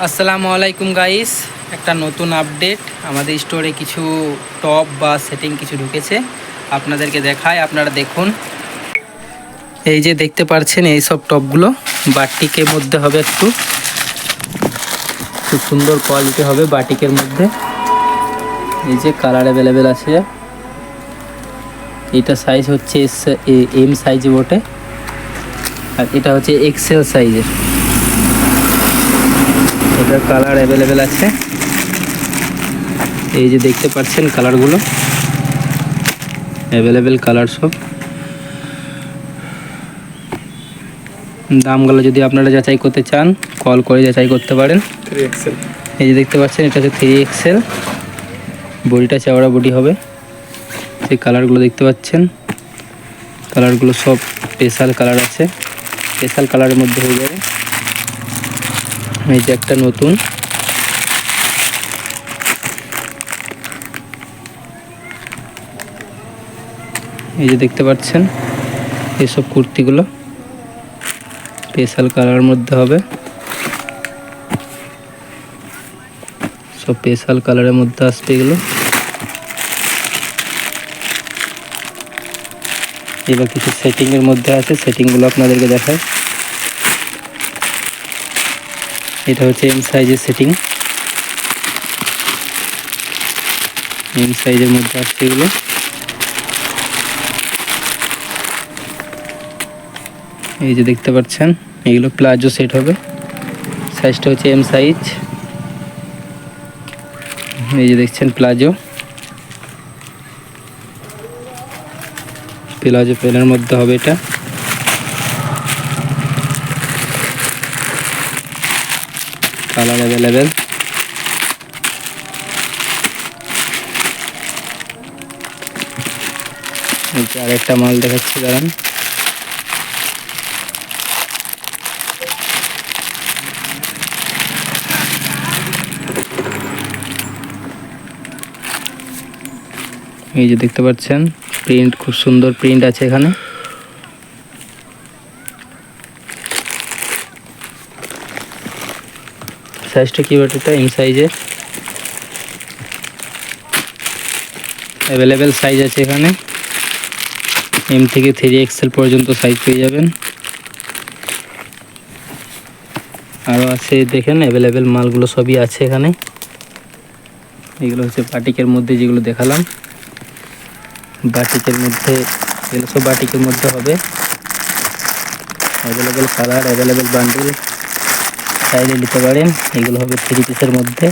আসসালামু আলাইকুম গাইস, একটা নতুন আপডেট। আমাদের স্টোরে কিছু টপ বা সেটিং কিছু ঢুকেছে, আপনাদেরকে দেখায়, আপনারা দেখুন। এই যে দেখতে পাচ্ছেন এই সব টপগুলো বাটিকের মধ্যে হবে, একটু খুব সুন্দর কোয়ালিটি হবে বাটিকের মধ্যে। এই যে কালার অ্যাভেলেবেল আছে, এটা সাইজ হচ্ছে এম সাইজে বটে, আর এটা হচ্ছে এক্সেল সাইজের। এটার কালার অ্যাভেলেবেল আছে, এই যে দেখতে পাচ্ছেন কালারগুলো অ্যাভেলেবেল কালার সব। দামগুলো যদি আপনারা যাচাই করতে চান কল করে যাচাই করতে পারেন। এই যে দেখতে পাচ্ছেন এটা হচ্ছে 3XL, বডিটা চওড়া বডি হবে। সেই কালারগুলো দেখতে পাচ্ছেন, কালারগুলো সব স্পেশাল কালার আছে, স্পেশাল কালারের মধ্যে হয়ে যাবে। এই যে একটা নতুন, এই যে দেখতে পাচ্ছেন এইসব কুর্তিগুলো স্পেশাল কালারের মধ্যে হবে, সব স্পেশাল কালারের মধ্যে আসবে এগুলো। এবার কিছু সেটিংয়ের মধ্যে আছে, সেটিংগুলো আপনাদেরকে দেখায়। এটা হচ্ছে এম সাইজের সেটিং, এম সাইজের মধ্যে আসছে এগুলো। এই যে দেখতে পাচ্ছেন এগুলো প্লাজো সেট হবে, সাইজটা হচ্ছে এম সাইজ। এই যে দেখছেন প্লাজো, প্লাজো প্যান্টের মধ্যে হবে এটা। Colour available. আরেকটা মাল দেখাচ্ছি, দাঁড়ান। এই যে দেখতে পাচ্ছেন প্রিন্ট, খুব সুন্দর প্রিন্ট আছে এখানে। সাইজটা কি বটে, এটা এম সাইজের, অ্যাভেলেবেল সাইজ আছে এখানে। এম থেকে 3XL পর্যন্ত সাইজ পেয়ে যাবেন। আরও আছে দেখেন, অ্যাভেলেবেল মালগুলো সবই আছে এখানে। এগুলো হচ্ছে বাটিকের মধ্যে যেগুলো দেখালাম, বাটিকের মধ্যে এগুলো সব বাটিকের মধ্যে হবে। অ্যাভেলেবেল কালার, অ্যাভেলেবেল বান্ডেল, চাইলে নিতে পারেন। এগুলো হবে 3 পিসের মধ্যে,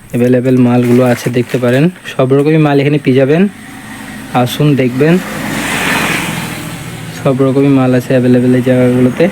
অ্যাভেলেবেল মালগুলো আছে, দেখতে পারেন। সব রকমই মাল এখানে পেয়ে যাবেন, আসুন দেখবেন। সব রকমই মাল আছে অ্যাভেলেবেল এই জায়গাগুলোতে।